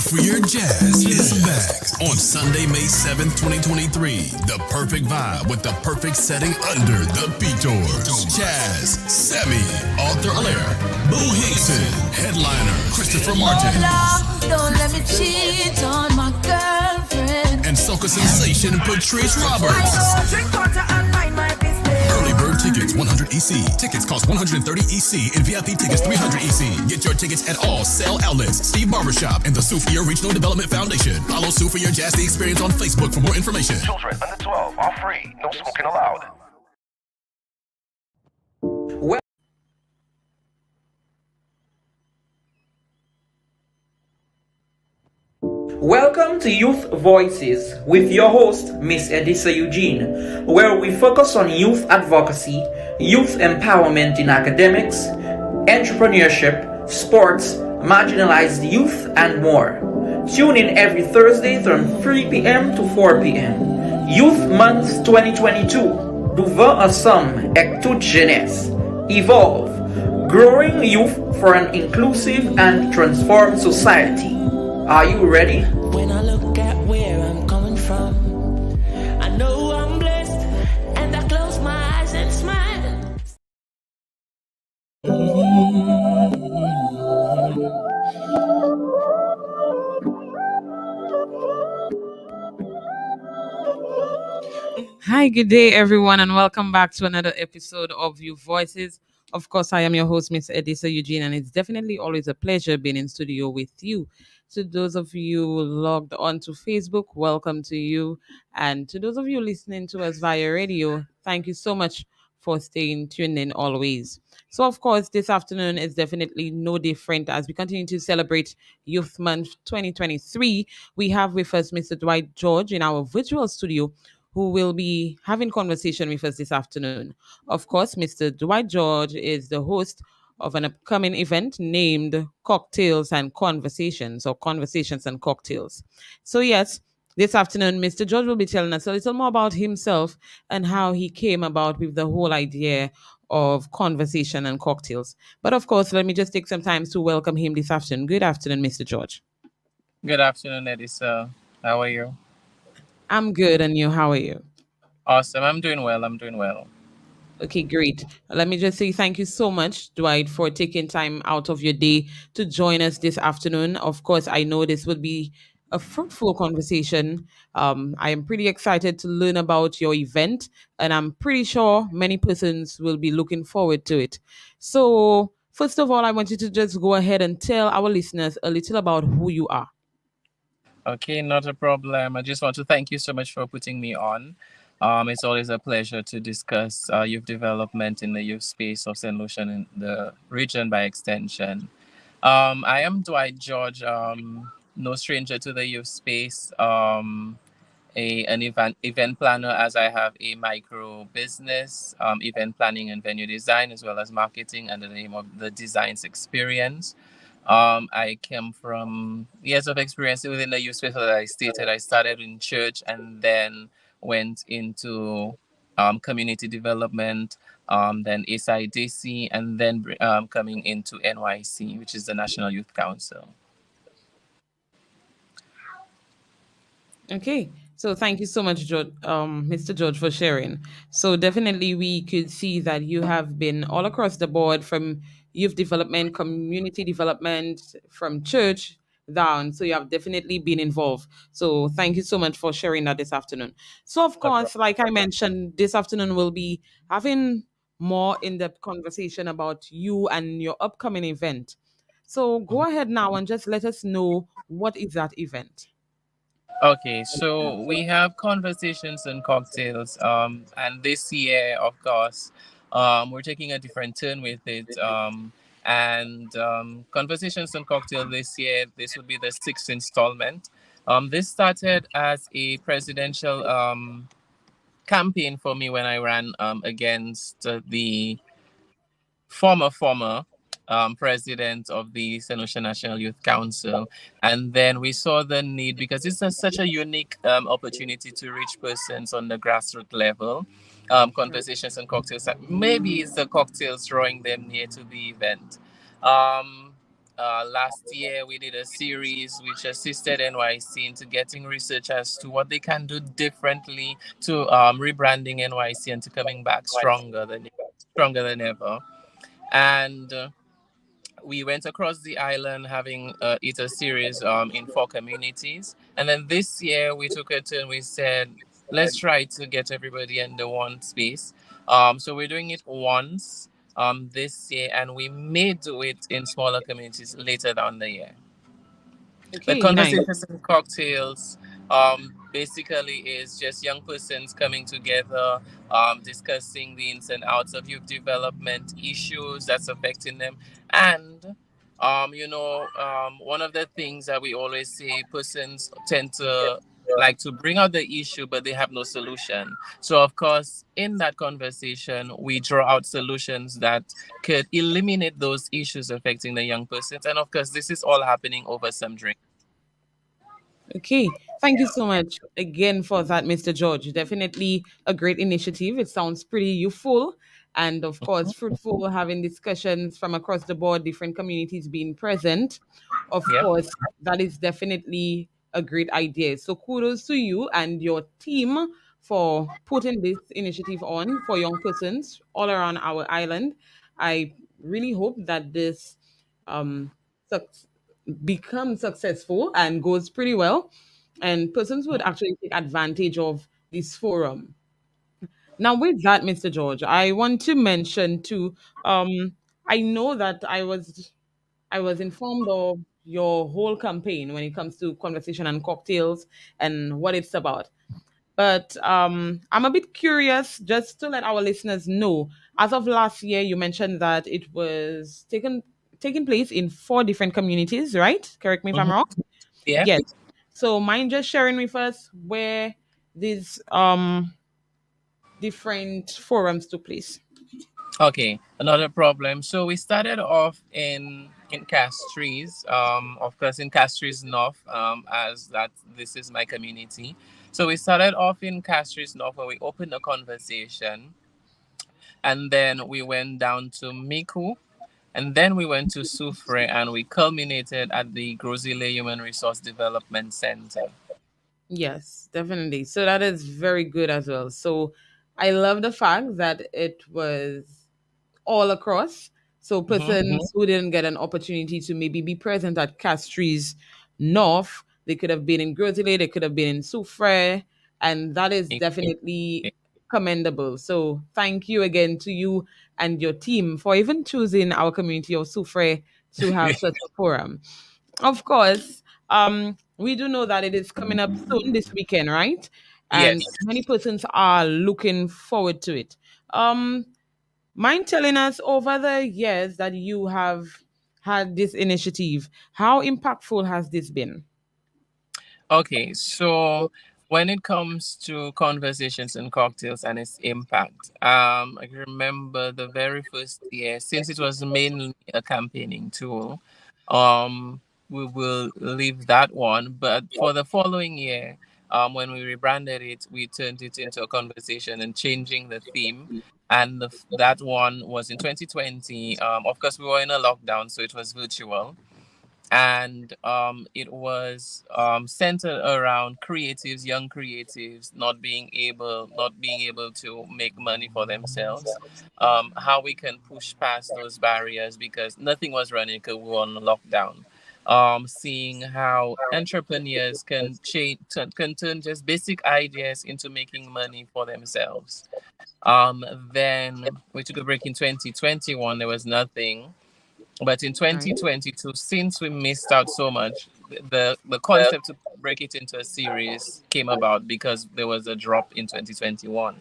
For Your Jazz is back on Sunday, May 7th, 2023. The perfect vibe with the perfect setting under the Beatles. Jazz, Sammy, Arthur Allaire, Boo Hinkson, headliner Christopher Martin. Don't let me cheat on my girlfriend. And soca sensation Patrice Roberts. Early bird tickets 100 EC. Tickets cost 130 EC and VIP tickets 300 EC. Get your tickets at all sale outlets, Steve Barbershop, and the Sophia Regional Development Foundation. Follow Sue For Your Jazz the Experience on Facebook for more information. Children under 12 are free. No smoking allowed. Welcome to Youth Voices with your host, Miss Edisa Eugene, where we focus on youth advocacy, youth empowerment in academics, entrepreneurship, sports, marginalized youth, and more. Tune in every Thursday from 3 p.m. to 4 p.m. Youth Month 2022. Devant ensemble et toute jeunesse. Evolve. Growing youth for an inclusive and transformed society. Are you ready? When I look at where I'm coming from, I know I'm blessed, and I close my eyes and smile. Hi, good day, everyone, and welcome back to another episode of You Voices. Of course, I am your host, Miss Edisa Eugene, and it's definitely always a pleasure being in studio with you. To those of you logged on to Facebook, welcome to you. And to those of you listening to us via radio, thank you so much for staying tuned in always. So, of course, this afternoon is definitely no different as we continue to celebrate Youth Month 2023. We have with us Mr. Dwight George in our virtual studio who will be having conversation with us this afternoon. Of course, Mr. Dwight George is the host of an upcoming event named Cocktails and Conversations, or Conversations and Cocktails. So, yes, this afternoon, Mr. George will be telling us a little more about himself and how he came about with the whole idea of conversation and cocktails. But of course, let me just take some time to welcome him this afternoon. Good afternoon, Mr. George. Good afternoon, Edisa. How are you? I'm good, and you, how are you? Awesome. I'm doing well. Okay, great. Let me just say thank you so much, Dwight, for taking time out of your day to join us this afternoon. Of course, I know this will be a fruitful conversation. I am pretty excited to learn about your event, and I'm pretty sure many persons will be looking forward to it. So, first of all, I want you to just go ahead and tell our listeners a little about who you are. Okay, not a problem. I just want to thank you so much for putting me on. It's always a pleasure to discuss youth development in the youth space of St. Lucia and the region by extension. I am Dwight George, no stranger to the youth space, an event planner as I have a micro business, event planning and venue design, as well as marketing under the name of the Designs Experience. I came from years of experience within the youth space that I stated. I started in church and then went into community development, then SIDC, and then coming into NYC, which is the National Youth Council. Okay, so thank you so much, George, Mr. George, for sharing. So definitely, we could see that you have been all across the board from youth development, community development, from church down. So you have definitely been involved. So thank you so much for sharing that this afternoon. So of course, like I mentioned, this afternoon we'll be having more in-depth conversation about you and your upcoming event. So go ahead now and just let us know what is that event. Okay, so we have conversations and cocktails, and this year, of course, we're taking a different turn with it. And conversations and cocktail this year, this will be the sixth installment. This started as a presidential campaign for me when I ran against the former president of the St. Lucia National Youth Council. And then we saw the need, because it's such a unique opportunity to reach persons on the grassroots level. Conversations and cocktails, maybe it's the cocktails drawing them near to the event. Um, last year we did a series which assisted NYC into getting research as to what they can do differently to rebranding NYC and to coming back stronger than ever. And we went across the island having it a series in 4 communities. And then this year we took it and we said, let's try to get everybody in the one space. So we're doing it once this year, and we may do it in smaller communities later down the year. But Okay, nice. conversations and cocktails basically is just young persons coming together, discussing the ins and outs of youth development issues that's affecting them. And, one of the things that we always say, persons tend to like to bring out the issue, but they have no solution. So, of course, in that conversation, we draw out solutions that could eliminate those issues affecting the young persons. And, of course, this is all happening over some drink. Okay, thank you so much again for that, Mr. George. Definitely a great initiative. It sounds pretty youthful and, of course, fruitful, having discussions from across the board, different communities being present. Of Yep. course, that is definitely a great idea. So, kudos to you and your team for putting this initiative on for young persons all around our island. I really hope that this um, suc- becomes successful and goes pretty well, and persons would actually take advantage of this forum. Now, with that, Mr. George, I want to mention too. I know that I was informed of your whole campaign when it comes to conversation and cocktails and what it's about. But I'm a bit curious, just to let our listeners know. As of last year, you mentioned that it was taking place in 4 different communities, right? Correct me if I'm Mhm. wrong. Yep. Yes. So mind just sharing with us where these different forums took place. Okay, another problem. So we started off in Castries, of course in Castries North, as that this is my community. So we started off in Castries North where we opened a conversation, and then we went down to Miku, and then we went to Soufre, and we culminated at the Grozile Human Resource Development Center. Yes, definitely. So that is very good as well. So I love the fact that it was all across. So persons who didn't get an opportunity to maybe be present at Castries North, they could have been in Grozile, they could have been in Soufre, and that is definitely commendable. So thank you again to you and your team for even choosing our community of Soufre to have such a forum. Of course, we do know that it is coming up soon this weekend, right? And Yes. many persons are looking forward to it. Um, Mind telling us over the years that you have had this initiative, how impactful has this been? Okay, so when it comes to conversations and cocktails and its impact, I remember the very first year, since it was mainly a campaigning tool, um, we will leave that one. But for the following year, when we rebranded it, we turned it into a conversation and changing the theme. And that one was in 2020. Of course, we were in a lockdown, so it was virtual, and it was centered around creatives, young creatives not being able to make money for themselves, how we can push past those barriers because nothing was running because we were on lockdown. Seeing how entrepreneurs can turn just basic ideas into making money for themselves. Then we took a break in 2021. There was nothing, but in Right. 2022, since we missed out so much, the concept to break it into a series came about because there was a drop in 2021.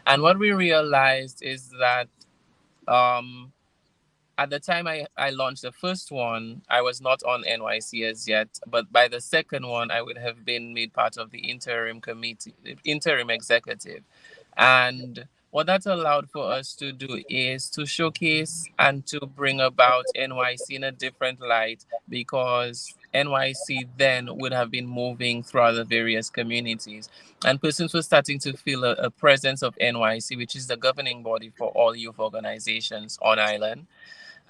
And what we realized is that um, at the time I launched the first one, I was not on NYC as yet. But by the second one, I would have been made part of the interim committee, interim executive. And what that allowed for us to do is to showcase and to bring about NYC in a different light, because NYC then would have been moving throughout the various communities. And persons were starting to feel a presence of NYC, which is the governing body for all youth organizations on island.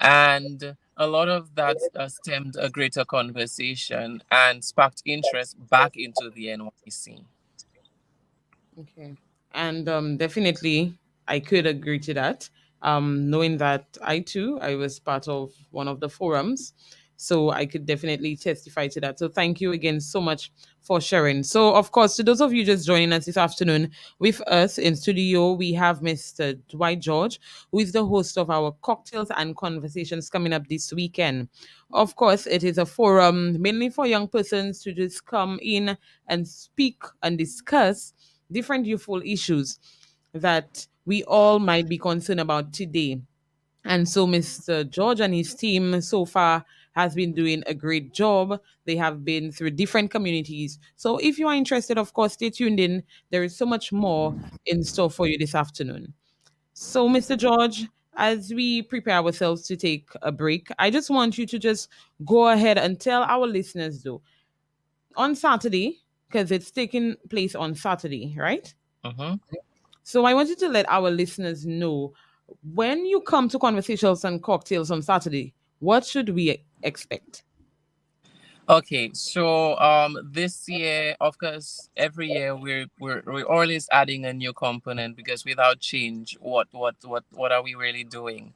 And a lot of that stemmed a greater conversation and sparked interest back into the NYC. Okay. And definitely, I could agree to that. Knowing that I was part of one of the forums. So I could definitely testify to that. So thank you again so much for sharing. So, of course, to those of you just joining us this afternoon, with us in studio, we have Mr. Dwight George, who is the host of our cocktails and conversations coming up this weekend. Of course, it is a forum mainly for young persons to just come in and speak and discuss different youthful issues that we all might be concerned about today. And so Mr. George and his team so far has been doing a great job. They have been through different communities. So if you are interested, of course, stay tuned in. There is so much more in store for you this afternoon. So, Mr. George, as we prepare ourselves to take a break, I just want you to just go ahead and tell our listeners, though, on Saturday, because it's taking place on Saturday, right? Mm-hmm. So I wanted to let our listeners know, when you come to Conversations and Cocktails on Saturday, what should we expect? Okay, so this year, of course, every year we're always adding a new component, because without change, what are we really doing?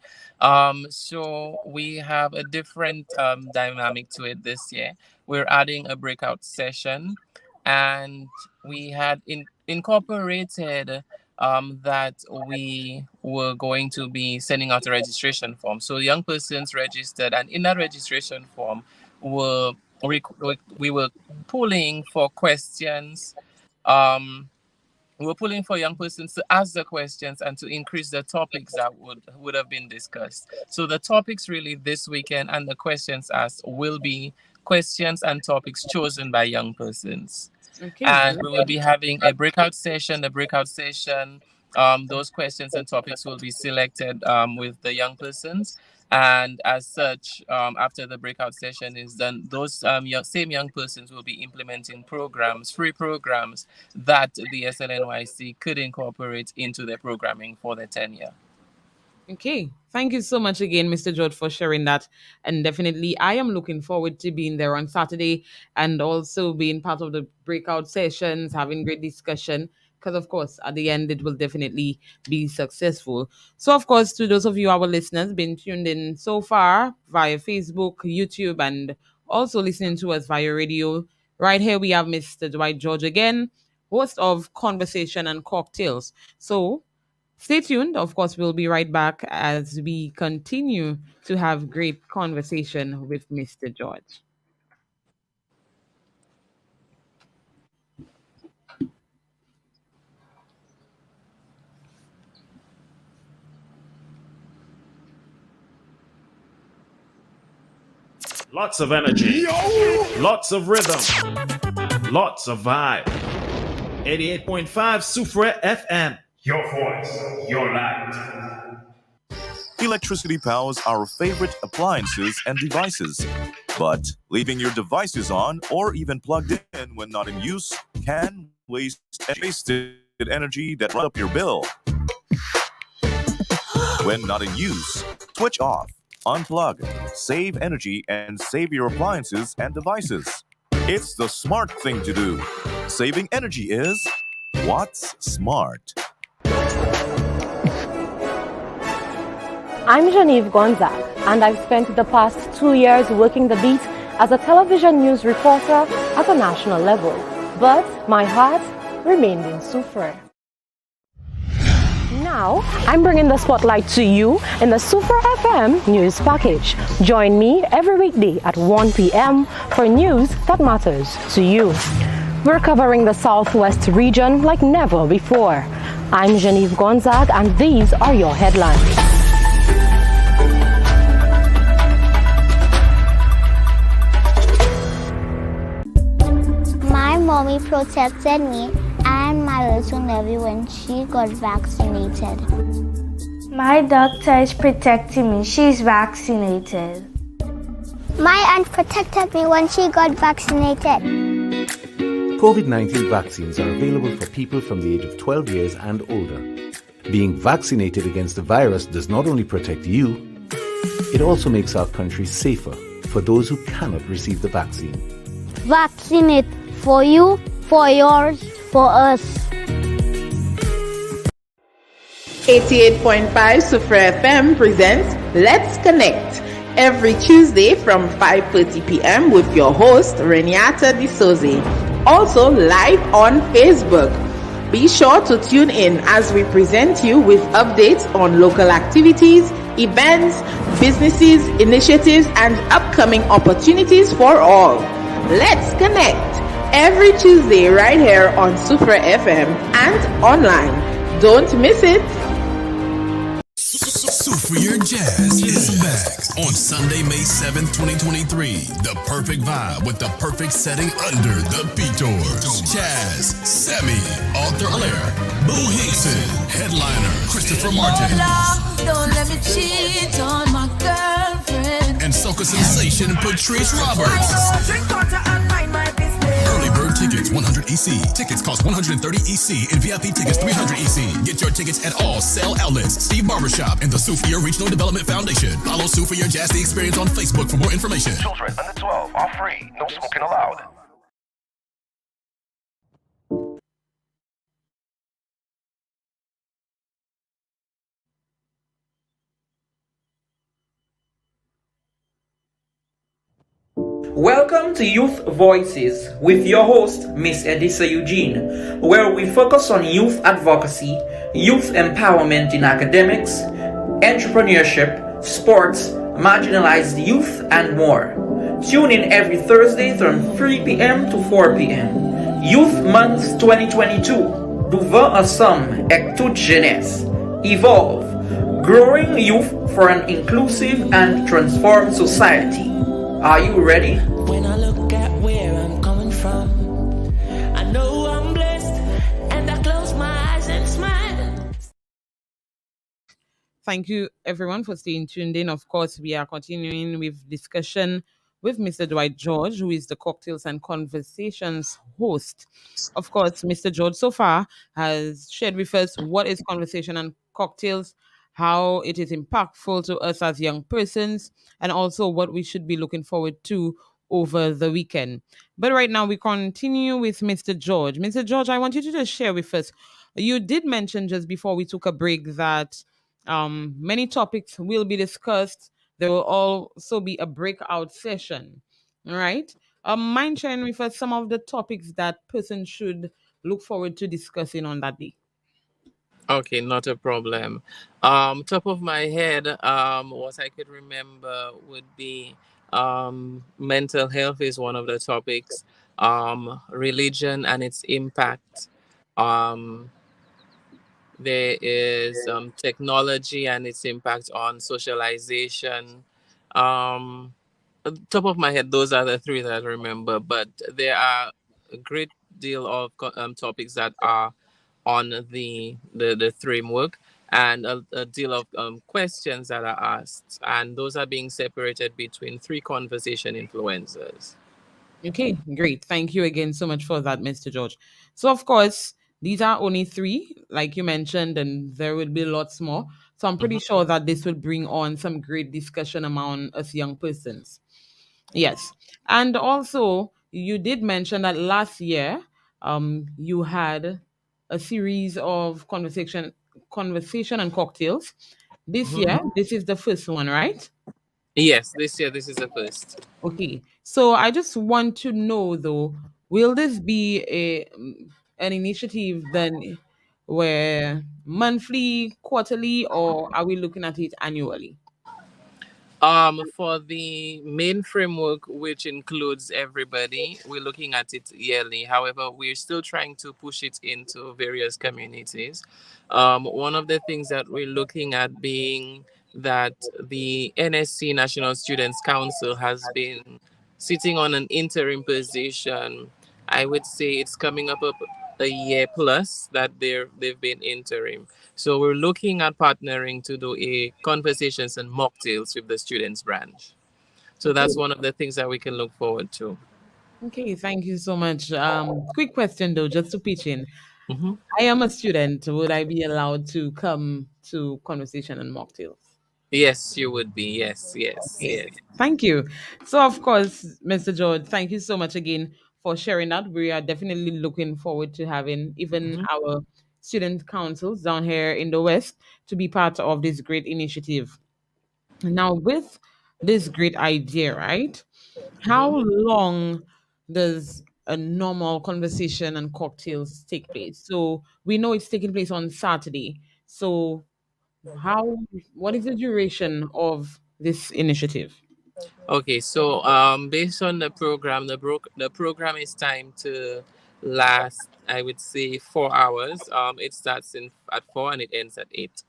So we have a different dynamic to it this year. We're adding a breakout session, and we had incorporated that we were going to be sending out a registration form. So young persons registered, and in that registration form were we were pulling for questions. Um, we were pulling for young persons to ask the questions and to increase the topics that would have been discussed. So the topics really this weekend and the questions asked will be questions and topics chosen by young persons. Okay. And we will be having a breakout session. The breakout session, those questions and topics will be selected with the young persons. And as such, after the breakout session is done, those same young persons will be implementing programs, free programs that the SLNYC could incorporate into their programming for their tenure. Okay. Thank you so much again, Mr. George, for sharing that. And definitely, I am looking forward to being there on Saturday and also being part of the breakout sessions, having great discussion. Because, of course, at the end, it will definitely be successful. So, of course, to those of you, our listeners, been tuned in so far via Facebook, YouTube, and also listening to us via radio. Right here, we have Mr. Dwight George again, host of Conversation and Cocktails. So, stay tuned. Of course, we'll be right back as we continue to have great conversation with Mr. George. Lots of energy, lots of rhythm, lots of vibe. 88.5 Soufre FM. Your voice, your light. Electricity powers our favorite appliances and devices. But leaving your devices on or even plugged in when not in use can waste wasted energy that runs up your bill. When not in use, switch off, unplug, save energy, and save your appliances and devices. It's the smart thing to do. Saving energy is what's smart. I'm Genevieve Gonzague, and I've spent the past 2 years working the beat as a television news reporter at a national level. But my heart remained in Soufre. Now, I'm bringing the spotlight to you in the Soufre FM news package. Join me every weekday at 1 p.m. for news that matters to you. We're covering the Southwest region like never before. I'm Genevieve Gonzague, and these are your headlines. My mommy protected me and my little nephew when she got vaccinated. My doctor is protecting me. She's vaccinated. My aunt protected me when she got vaccinated. COVID-19 vaccines are available for people from the age of 12 years and older. Being vaccinated against the virus does not only protect you, It also makes our country safer for those who cannot receive the vaccine. Vaccinate for you, for yours, for us. 88.5 Sufra FM presents Let's Connect every Tuesday from 5:30 p.m. with your host Reniata D'Souza. Also live on Facebook. Be sure to tune in as we present you with updates on local activities, events, businesses, initiatives, and upcoming opportunities for all. Let's connect every Tuesday right here on Sufra FM and online. Don't miss it. Sufria Jazz is back on Sunday, May 7th, 2023. The perfect vibe with the perfect setting under the Beatles. Chaz, Semi, Arthur Alaire, Boo Hinkson, headliner Christopher Martin. Don't let me cheat on my girlfriend. And soca sensation Patrice Roberts. Early bird tickets 100 EC. Tickets cost 130 EC and VIP tickets 300 EC. Get your tickets at all sale outlets, Steve Barbershop, and the Sufia Regional Development Foundation. Follow Sufia Jazz the Experience on Facebook for more information. Children under 12 are free. No smoking allowed. Welcome to Youth Voices with your host, Miss Edisa Eugene, where we focus on youth advocacy, youth empowerment in academics, entrepreneurship, sports, marginalized youth, and more. Tune in every Thursday from 3 p.m. to 4 p.m. Youth Month 2022. Devant ensemble et toute jeunesse. Evolve. Growing youth for an inclusive and transformed society. Are you ready? When I look at where I'm coming from, I know I'm blessed, and I close my eyes and smile. Thank you, everyone, for staying tuned in. Of course, we are continuing with discussion with Mr. Dwight George, who is the Cocktails and Conversations host. Of course, Mr. George so far has shared with us what is conversation and cocktails, how it is impactful to us as young persons, and also what we should be looking forward to over the weekend. But right now, we continue with Mr. George. Mr. George, I want you to just share with us. You did mention just before we took a break that many topics will be discussed. There will also be a breakout session. All right. Mind sharing with us some of the topics that person should look forward to discussing on that day. Okay, not a problem. Top of my head, what I could remember would be mental health is one of the topics. Religion and its impact. Um, there is technology and its impact on socialization. Um, Top of my head, those are the three that I remember. But there are a great deal of topics that are on the framework, and a deal of questions that are asked, and those are being separated between three conversation influencers. Okay, great. Thank you again so much for that, Mr. George. So, of course, these are only three, like you mentioned, and there will be lots more. So, I'm pretty sure that this will bring on some great discussion among us young persons. Yes. And also, you did mention that last year, you had a series of conversation and cocktails. This Mhm. year, this is the first one, right? Yes, this year this is the first. Okay. So I just want to know though, will this be an initiative then where monthly, quarterly, or are we looking at it annually? For the main framework, which includes everybody, we're looking at it yearly. However, we're still trying to push it into various communities. One of the things that we're looking at being that the NSC National Students Council has been sitting on an interim position. I would say it's coming up a year plus that they've been interim. So we're looking at partnering to do a conversations and mocktails with the students branch. So Okay. that's one of the things that we can look forward to. Okay, thank you so much. Quick question though, just to pitch in. Mhm. I am a student. Would I be allowed to come to conversation and mocktails? Yes, you would be. Yes, yes, Okay. yes. Thank you. So, of course, Mr. George, thank you so much again for sharing that. We are definitely looking forward to having even Mhm. our student councils down here in the West to be part of this great initiative. Now, with this great idea, right? How Mhm. long does a normal conversation and cocktails take place? So, we know it's taking place on Saturday. So, how, what is the duration of this initiative? Okay, so based on the program, the program is timed to last, I would say, 4 hours. It starts in at 4 and it ends at 8.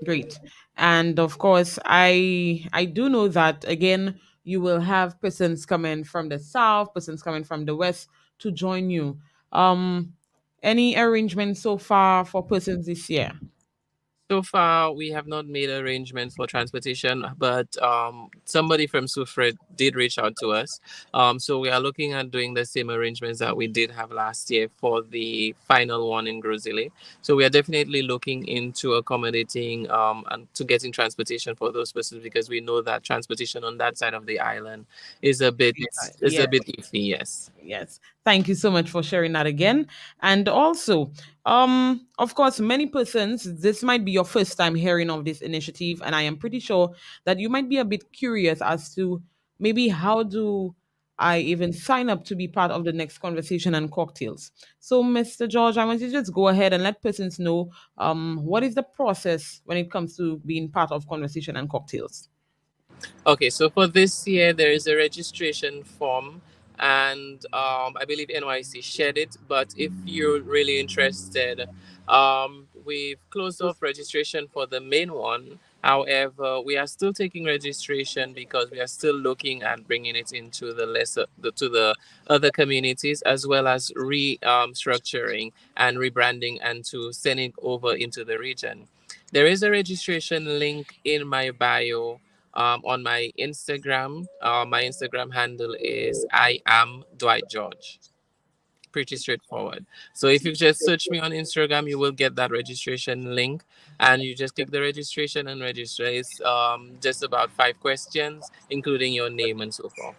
Great. And of course, I do know that again, you will have persons coming from the south, persons coming from the west to join you. Um, any arrangements so far for persons this year? So far, we have not made arrangements for transportation, but somebody from Sufred did reach out to us. So we are looking at doing the same arrangements that we did have last year for the final one in Grozile. So we are definitely looking into accommodating and to getting transportation for those persons because we know that transportation on that side of the island is a Yes. bit iffy. Yes. Yes. Thank you so much for sharing that again. And also, of course, many persons, this might be your first time hearing of this initiative, and I am pretty sure that you might be a bit curious as to maybe how do I even sign up to be part of the next conversation and cocktails. So, Mr. George, I want you to just go ahead and let persons know what is the process when it comes to being part of conversation and cocktails. Okay, so for this year, there is a registration form, and I believe NYC shared it. But if you're really interested, we've closed off registration for the main one. However, we are still taking registration because we are still looking at bringing it into to the other communities, as well as structuring and rebranding and to sending over into the region. There is a registration link in my bio on my Instagram. My Instagram handle is I am Dwight George. Pretty straightforward. So if you just search me on Instagram, you will get that registration link, and you just click the registration and register. It's just about 5 questions, including your name and so forth.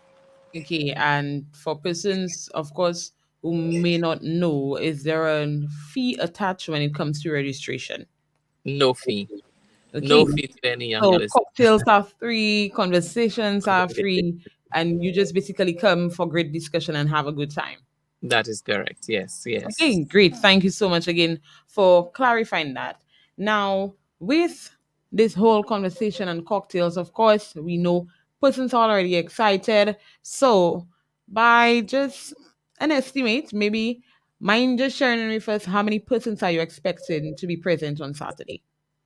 Okay, and for persons, of course, who may not know, is there a fee attached when it comes to registration? No fee. Okay, No fee to any young so person. cocktails are free, conversations are free, and you just basically come for great discussion and have a good time. That is correct. Yes, yes. Okay, great. Thank you so much again for clarifying that. Now, with this whole conversation and cocktails, of course, we know persons are already excited. So, by just an estimate, maybe mind just sharing with us how many persons are you expecting to be present on Saturday?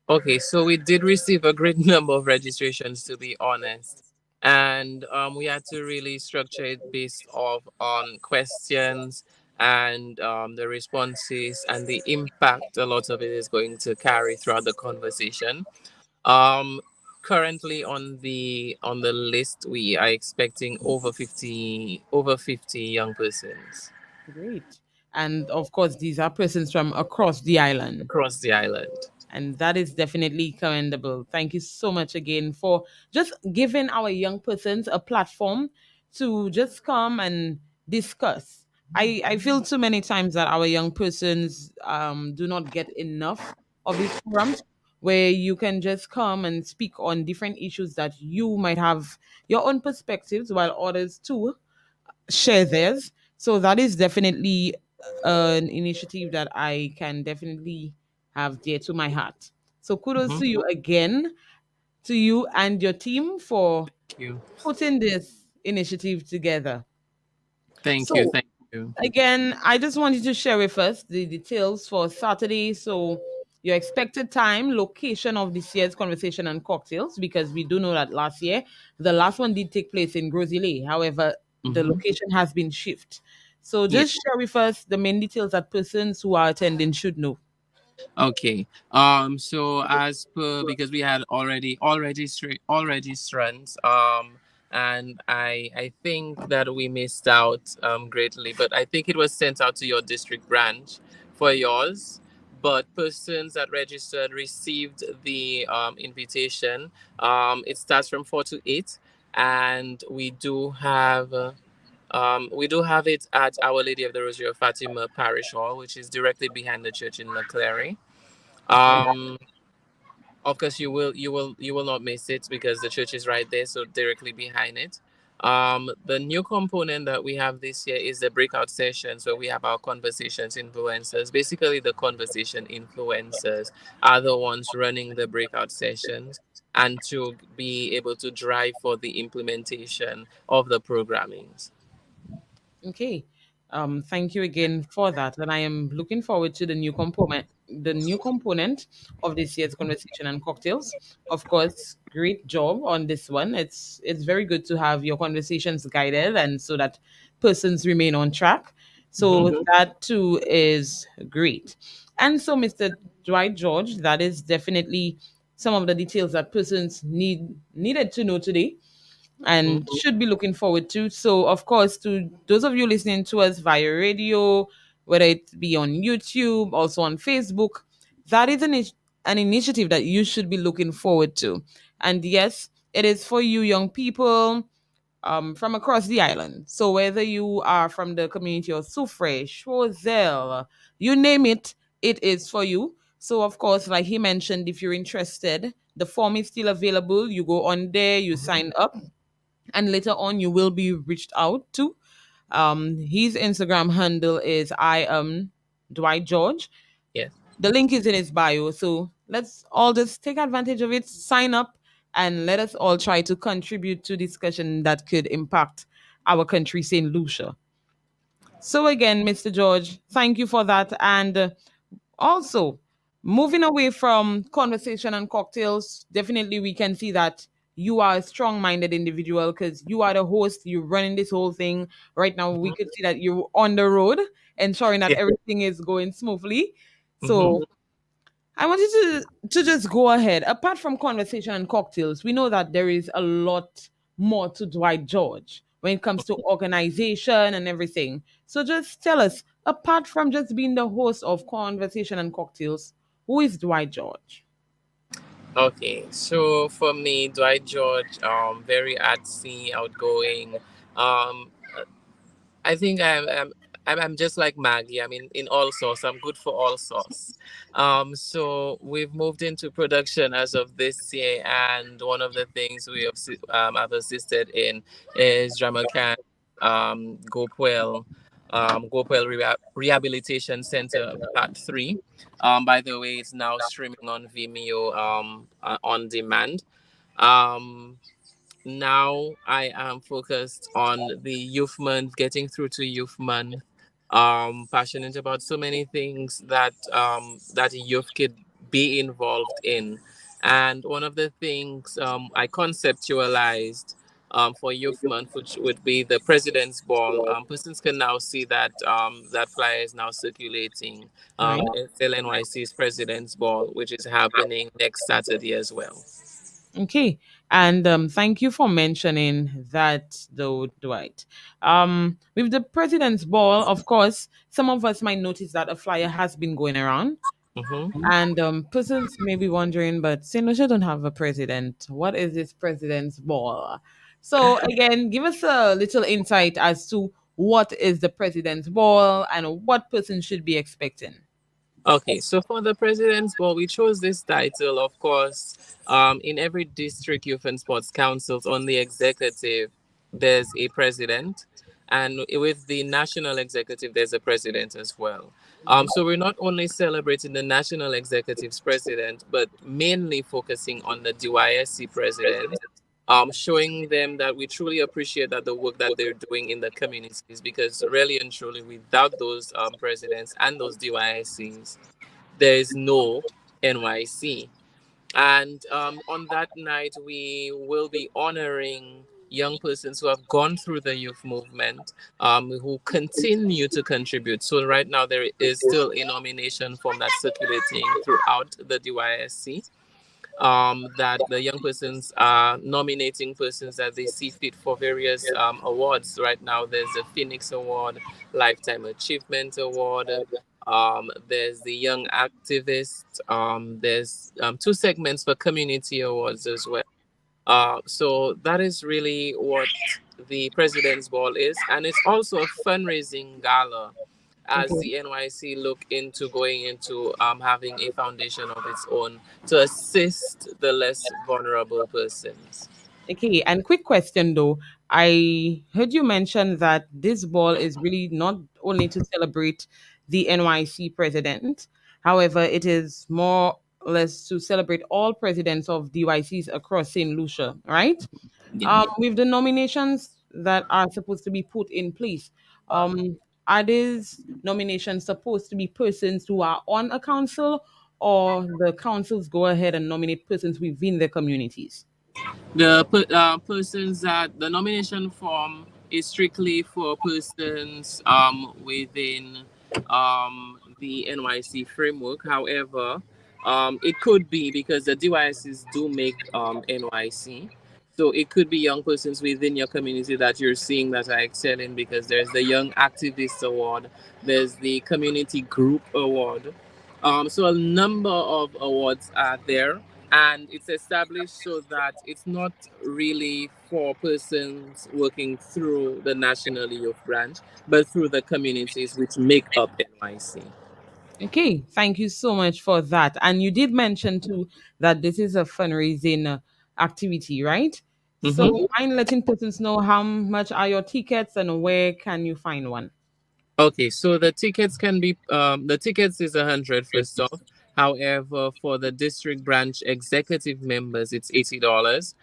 Okay, so we did receive a great number of registrations, to be honest, and we had to really structure it based off on questions and the responses and the impact a lot of it is going to carry throughout the conversation. Um, Currently on the list, we are expecting over 50 young persons Great. And of course, these are persons from across the island. across the island. And that is definitely commendable. Thank you so much again for just giving our young persons a platform to just come and discuss. I feel too many times that our young persons do not get enough of these forums where you can just come and speak on different issues that you might have your own perspectives while others too share theirs. So that is definitely an initiative that I can definitely have dear to my heart. So kudos Mhm. to you again, to you and your team for Thank you. putting this initiative together. Thank you. So Thank you. again, I just wanted to share with us the details for Saturday. So your expected time, location of this year's conversation and cocktails, because we do know that last year the last one did take place in Grosile. However, the Mhm. location has been shifted. So Yeah. just share with us the main details that persons who are attending should know. Okay. So as per because we had all registrants. And I think that we missed out greatly, but I think it was sent out to your district branch for yours. but persons that registered received the invitation. It starts from 4 to 8, and we do have it at Our Lady of the Rosary of Fatima Parish Hall, which is directly behind the church in Leclerc. Okay. Of course, you will not miss it because the church is right there, so directly behind it. The new component that we have this year is the breakout sessions, where we have our conversations influencers. Basically, the conversation influencers are the ones running the breakout sessions and to be able to drive for the implementation of the programmings. Okay. Thank you again for that. And I am looking forward to the new component of this year's conversation and cocktails. Of course, great job on this one. It's very good to have your conversations guided and so that persons remain on track. So that too is great. And so, Mr. Dwight George, that is definitely some of the details that persons needed to know today and should be looking forward to. So, of course, to those of you listening to us via radio, whether it be on YouTube, also on Facebook, that is an initiative that you should be looking forward to. And yes, it is for you young people from across the island. So, whether you are from the community of Soufre, Choiseul, you name it, it is for you. So, of course, like he mentioned, if you're interested, the form is still available. You go on there, you sign up, and later on you will be reached out to. His Instagram handle is I am Dwight George. Yes. The link is in his bio. So let's all just take advantage of it, sign up, and let us all try to contribute to discussion that could impact our country, St. Lucia. So again, Mr. George, thank you for that. And also, moving away from conversation and cocktails, definitely we can see that you are a strong minded individual because you are the host, you're running this whole thing. Right now, we could see that you're on the road, ensuring that Yeah. everything is going smoothly. Mhm. So, I wanted to just go ahead. Apart from conversation and cocktails, we know that there is a lot more to Dwight George when it comes to organization and everything. So just tell us, apart from just being the host of conversation and cocktails, who is Dwight George? Okay, so for me, Dwight George, very artsy, outgoing. Um, I think I'm just like Maggie. I mean, in all sauce, I'm good for all sauce. So we've moved into production as of this year, and one of the things I've assisted in is Drama Camp, Gopwell Rehabilitation Center Part 3. By the way, it's now streaming on Vimeo on demand. Um, Now I am focused on the youth month, getting through to youth month. Passionate about so many things that youth could be involved in, and one of the things I conceptualized for youth month, which would be the president's ball. Persons can now see that that flyer is now circulating. Right. It's LNYC's president's ball, which is happening next Saturday as well. Okay. And thank you for mentioning that, though, Dwight. With the President's Ball, of course, some of us might notice that a flyer has been going around. Mm-hmm. And persons may be wondering, but St. Lucia don't have a president. What is this President's Ball? So, again, give us a little insight as to what is the President's Ball and what person should be expecting. Okay, so for the president's ball, we chose this title, of course. In every district youth and sports councils, on the executive, there's a president, and with the national executive, there's a president as well. So we're not only celebrating the national executive's president, but mainly focusing on the DYSC president, showing them that we truly appreciate that the work that they're doing in the communities, because really and truly, without those presidents and those DYSCs, there is no NYC. And on that night, we will be honoring young persons who have gone through the youth movement, who continue to contribute. So right now, there is still a nomination form that's circulating throughout the DYSC, that the young persons are nominating persons that they see fit for various awards. Right now, there's a Phoenix Award, Lifetime Achievement Award, There's the young activist. There's two segments for community awards as well. So that is really what the President's Ball is, and it's also a fundraising gala as Okay. the NYC look into going into having a foundation of its own to assist the less vulnerable persons. Okay, and quick question though. I heard you mention that this ball is really not only to celebrate the NYC president. However, it is more or less to celebrate all presidents of DYCs across St. Lucia, right? Yeah. With the nominations that are supposed to be put in place, um, are these nominations supposed to be persons who are on a council, or the councils go ahead and nominate persons within their communities? Persons that the nomination form is strictly for persons within the NYC framework. However, it could be because the DYSs do make NYC. So it could be young persons within your community that you're seeing that are excelling, because there's the Young Activist Award, there's the Community Group Award. So a number of awards are there, and it's established so that it's not really for persons working through the National Youth Branch, but through the communities which make up NYC. Okay, thank you so much for that. And you did mention too that this is a fundraising activity, right? Mm-hmm. So, mind letting persons know how much are your tickets and where can you find one? Okay, so the tickets can be the tickets is 100 first off. However, for the district branch executive members, it's $80.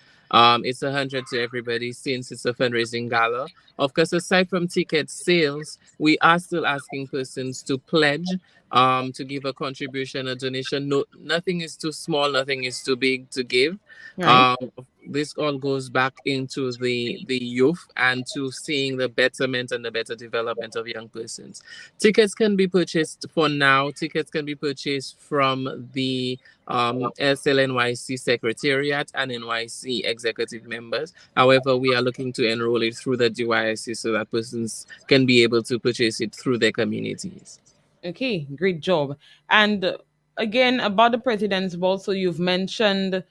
It's 100 to everybody since it's a fundraising gala. Of course, aside from ticket sales, we are still asking persons to pledge, to give a contribution, a donation. No, nothing is too small, nothing is too big to give. Right. Um, this all goes back into the youth and to seeing the betterment and the better development of young persons. Tickets can be purchased for now. Tickets can be purchased from the SLNYC Secretariat and NYC executive members. However, we are looking to enroll it through the DYSC so that persons can be able to purchase it through their communities. Okay, great job. And again, about the president's ball, so you've mentioned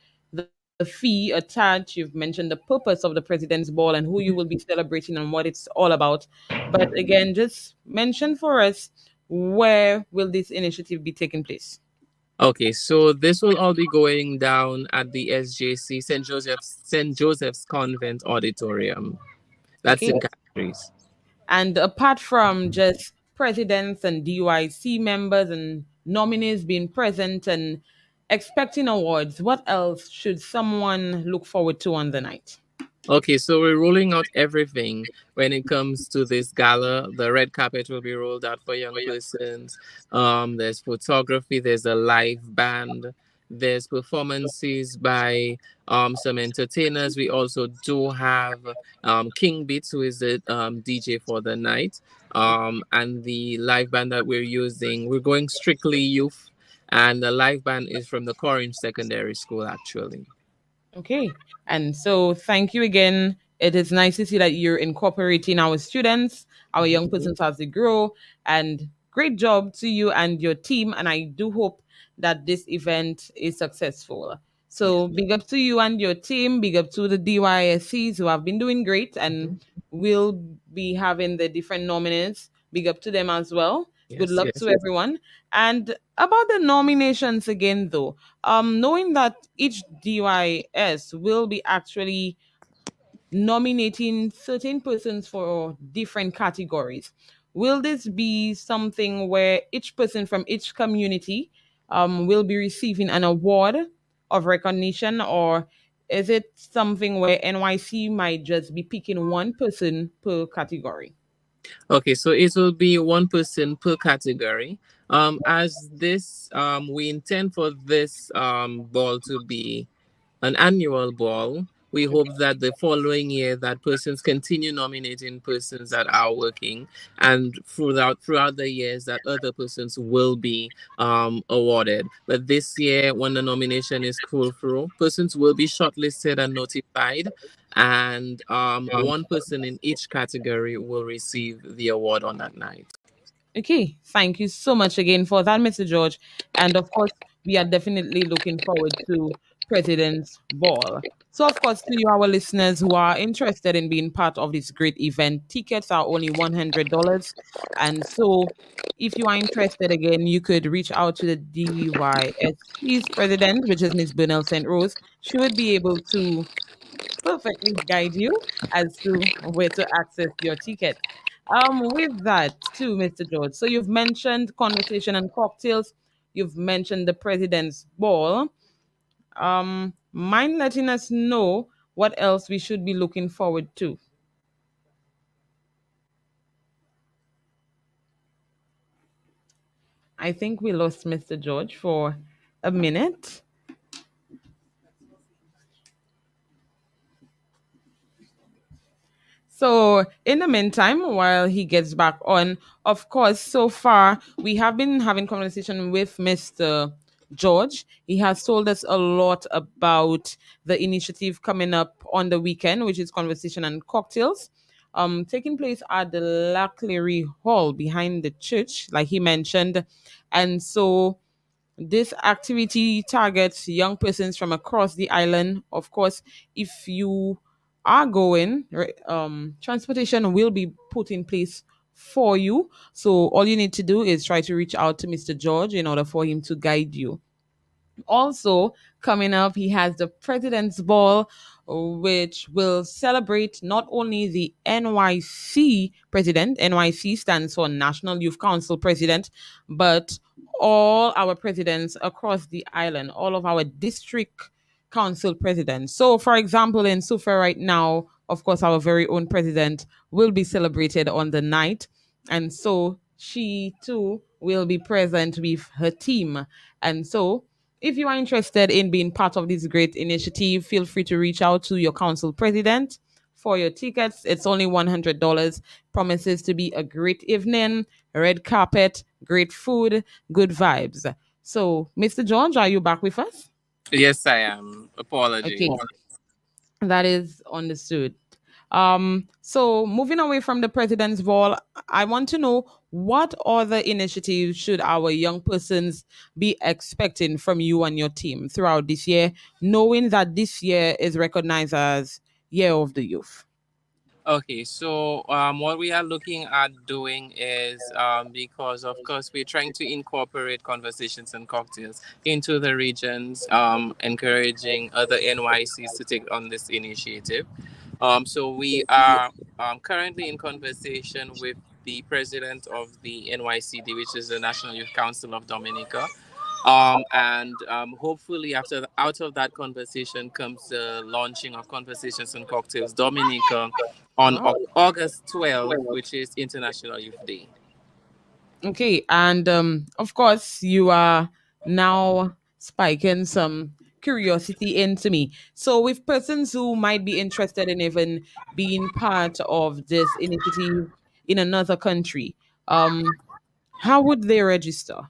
the fee attached, you've mentioned the purpose of the president's ball and who you will be celebrating and what it's all about. But again, just mention for us, where will this initiative be taking place? Okay, so this will all be going down at the SJC St. Joseph's Convent Auditorium. That's Okay. in Castries. And apart from just presidents and DYC members and nominees being present and expecting awards, what else should someone look forward to on the night? Okay, so we're rolling out everything when it comes to this gala. The red carpet will be rolled out for young persons. There's photography, there's a live band, there's performances by some entertainers. We also do have King Beats, who is the DJ for the night. And the live band that we're using, we're going strictly youth, and the live band is from the Corinth Secondary School, actually. Okay. And so thank you again. It is nice to see that you're incorporating our students, our young persons as they grow. And great job to you and your team. And I do hope that this event is successful. So big up to you and your team. Big up to the DYSCs who have been doing great and will be having the different nominees. Big up to them as well. Good Yes, luck yes. to everyone. And about the nominations again, though, knowing that each DYS will be actually nominating certain persons for different categories, will this be something where each person from each community will be receiving an award of recognition, or is it something where NYC might just be picking one person per category? Okay, so it will be one person per category. As this, we intend for this ball to be an annual ball. We hope that the following year that persons continue nominating persons that are working, and throughout the years that other persons will be awarded. But this year, when the nomination is pulled through, persons will be shortlisted and notified, and one person in each category will receive the award on that night. Okay, thank you so much again for that, Mr. George. And of course, we are definitely looking forward to President's Ball. So, of course, to you, our listeners who are interested in being part of this great event, tickets are only $100. And so, if you are interested again, you could reach out to the DYSC's president, which is Miss Burnell St. Rose. She would be able to perfectly guide you as to where to access your ticket. With that too, Mr. George. So you've mentioned conversation and cocktails. You've mentioned the president's ball. Mind letting us know what else we should be looking forward to? I think we lost Mr. George for a minute. So, in the meantime, while he gets back on, of course, so far we have been having conversation with Mr. George. He has told us a lot about the initiative coming up on the weekend, which is Conversation and Cocktails, taking place at the Laclery Hall behind the church, like he mentioned. And so this activity targets young persons from across the island. Of course, if you are going, transportation will be put in place for you. So all you need to do is try to reach out to Mr. George in order for him to guide you. Also, coming up, he has the President's Ball, which will celebrate not only the NYC president, NYC stands for National Youth Council president, but all our presidents across the island, all of our district council presidents. So, for example, in Sufa right now, of course, our very own president will be celebrated on the night. And so she too will be present with her team. And so if you are interested in being part of this great initiative, feel free to reach out to your council president for your tickets. It's only $100. Promises to be a great evening, red carpet, great food, good vibes. So, Mr. George, are you back with us? Yes, I am. Okay, Apologies. that is understood. So moving away from the president's ball, I want to know what other initiatives should our young persons be expecting from you and your team throughout this year, knowing that this year is recognized as Year of the Youth. Okay, so what we are looking at doing is because, of course, we're trying to incorporate conversations and cocktails into the regions, encouraging other NYCs to take on this initiative. So we are currently in conversation with the president of the NYCD, which is the National Youth Council of Dominica. And hopefully, out of that conversation comes the launching of Conversations and Cocktails Dominica on Wow. August 12th, which is International Youth Day. Okay, and of course, you are now spiking some curiosity into me. So, with persons who might be interested in even being part of this initiative in another country, how would they register?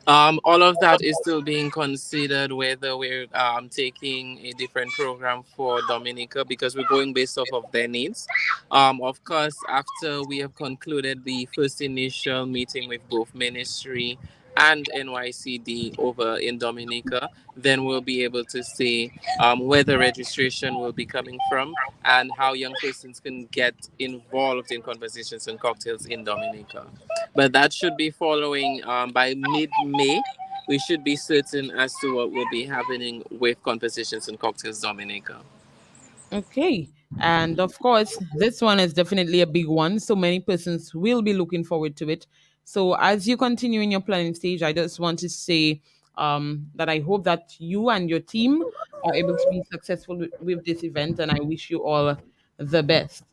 All of that is still being considered whether we're taking a different program for Dominica because we're going based off of their needs. Of course, after we have concluded the first initial meeting with both ministry and NYCD over in Dominica, then we'll be able to see where the registration will be coming from and how young persons can get involved in conversations and cocktails in Dominica. But that should be following by mid-May. We should be certain as to what will be happening with Conversations and Cocktails Dominica. Okay. And of course, this one is definitely a big one. So many persons will be looking forward to it. So as you continue in your planning stage, I just want to say that I hope that you and your team are able to be successful with this event. And I wish you all the best.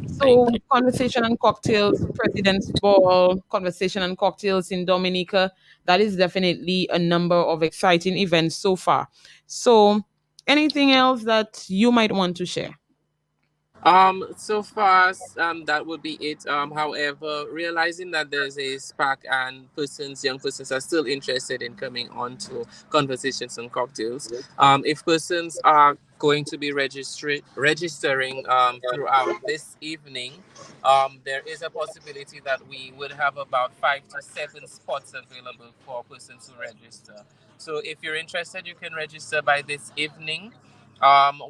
Thank So, you. conversation and cocktails, President's Ball, conversation and cocktails in Dominica. That is definitely a number of exciting events so far. So, anything else that you might want to share? So far, that would be it. However, realizing that there's a spark and young persons are still interested in coming on to conversations and cocktails. If persons are going to be registering throughout this evening, there is a possibility that we would have about 5 to 7 spots available for persons to register. So if you're interested, you can register by this evening.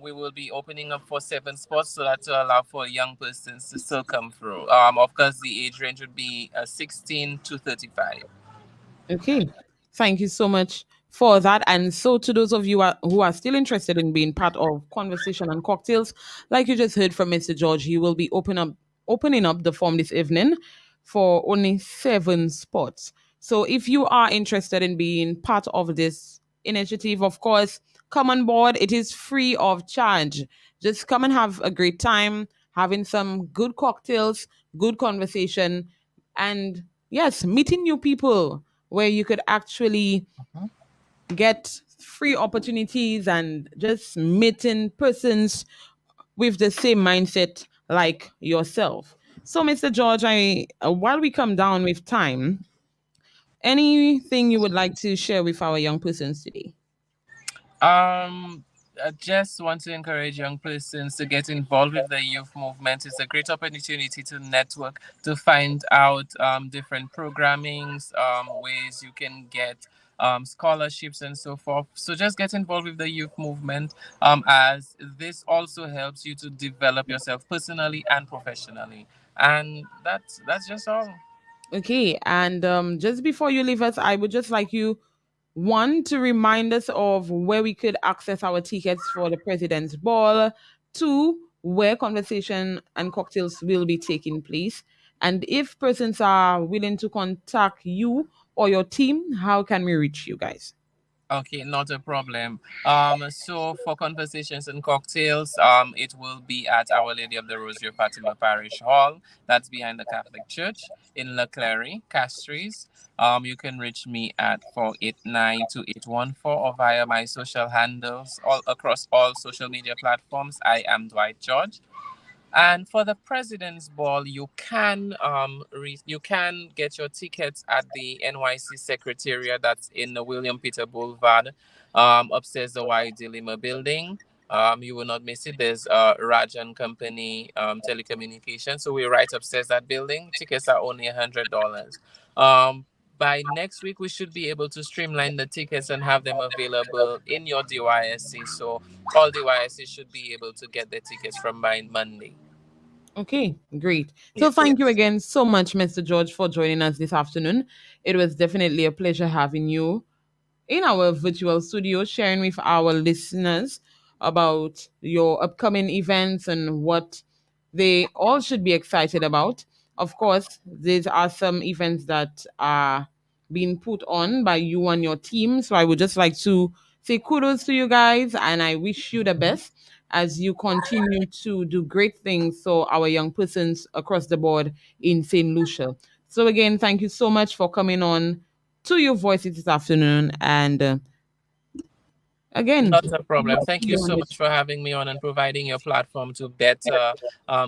We will be opening up for 7 spots so that to allow for young persons to still come through. Of course, the age range would be 16 to 35. Okay. Thank you so much for that. And so, to those of you who are still interested in being part of Conversation and Cocktails, like you just heard from Mr. George, he will be opening up the form this evening for only 7 spots. So, if you are interested in being part of this initiative, of course, come on board. It is free of charge. Just come and have a great time, having some good cocktails, good conversation, and yes, meeting new people where you could actually get free opportunities and just meeting persons with the same mindset like yourself. So, Mr. George, while we come down with time, anything you would like to share with our young persons today? I just want to encourage young persons to get involved with the youth movement. It's a great opportunity to network, to find out different programmings, ways you can get scholarships and so forth. So just get involved with the youth movement, as this also helps you to develop yourself personally and professionally. And that's just all. Okay, and just before you leave us, I would just like you, one, to remind us of where we could access our tickets for the President's Ball, two, where Conversation and Cocktails will be taking place, and if persons are willing to contact you or your team, how can we reach you guys? Okay, not a problem. So for Conversations and Cocktails, it will be at Our Lady of the Rosary of Fatima Parish Hall. That's behind the Catholic Church in La Clary, Castries. You can reach me at 489-2814 or via my social handles all across all social media platforms. I am Dwight George. And for the President's Ball, you can you can get your tickets at the NYC Secretariat. That's in the William Peter Boulevard, upstairs the Y Dilima building. You will not miss it. There's Raj and Company Telecommunications. So we're right upstairs that building. Tickets are only $100. By next week, we should be able to streamline the tickets and have them available in your DYSC. So all DYSC should be able to get their tickets from by Monday. Okay, great. So thank you again so much, Mr. George, for joining us this afternoon. It was definitely a pleasure having you in our virtual studio, sharing with our listeners about your upcoming events and what they all should be excited about. Of course, these are some events that are being put on by you and your team. So I would just like to say kudos to you guys and I wish you the best as you continue to do great things for our young persons across the board in St. Lucia. So again, thank you so much for coming on to your voices this afternoon. And again, not a problem. Thank you so much for having me on and providing your platform to better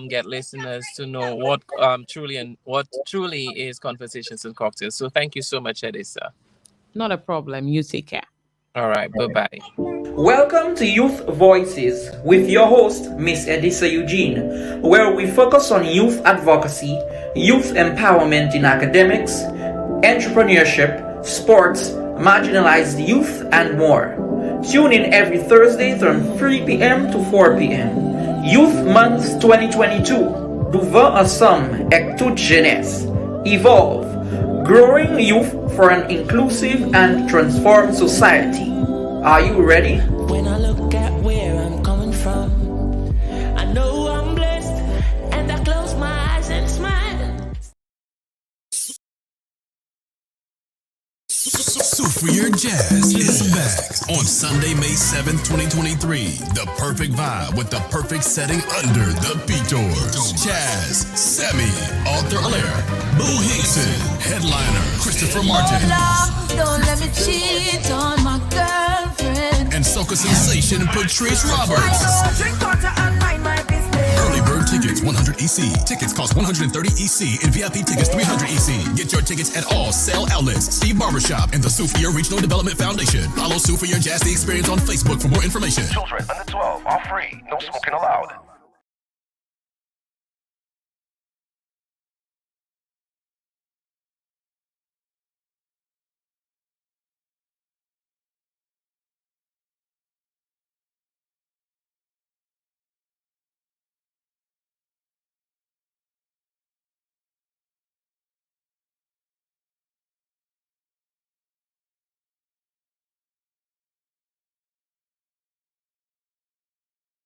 get listeners to know what truly is Conversations and Cocktails. So thank you so much, Edisa. Not a problem. You take care. All right. Bye-bye. Welcome to Youth Voices with your host, Miss Edisa Eugene, where we focus on youth advocacy, youth empowerment in academics, entrepreneurship, sports, marginalized youth, and more. Tune in every Thursday from 3 p.m. to 4 p.m. Youth Month 2022. Devant ensemble et toute jeunesse. Evolve. Growing youth for an inclusive and transformed society. Are you ready? When I look at where I'm coming from, I know I'm blessed, and I close my eyes and smile. Soufriere Jazz is back on Sunday, May 7th, 2023. The perfect vibe with the perfect setting under the Beators. Chaz, Semi, Arthur Alaire, Boo Hinkson, headliner Christopher Martin. Don't let me cheat on my girlfriend. And soca sensation Patrice Roberts. Early bird tickets 100 EC. Tickets cost 130 EC and VIP tickets 300 EC. Get your tickets at all sale outlets, Steve Barbershop, and the Soufia Regional Development Foundation. Follow Soufia Jazz the Experience on Facebook for more information. Children under 12 are free. No smoking allowed.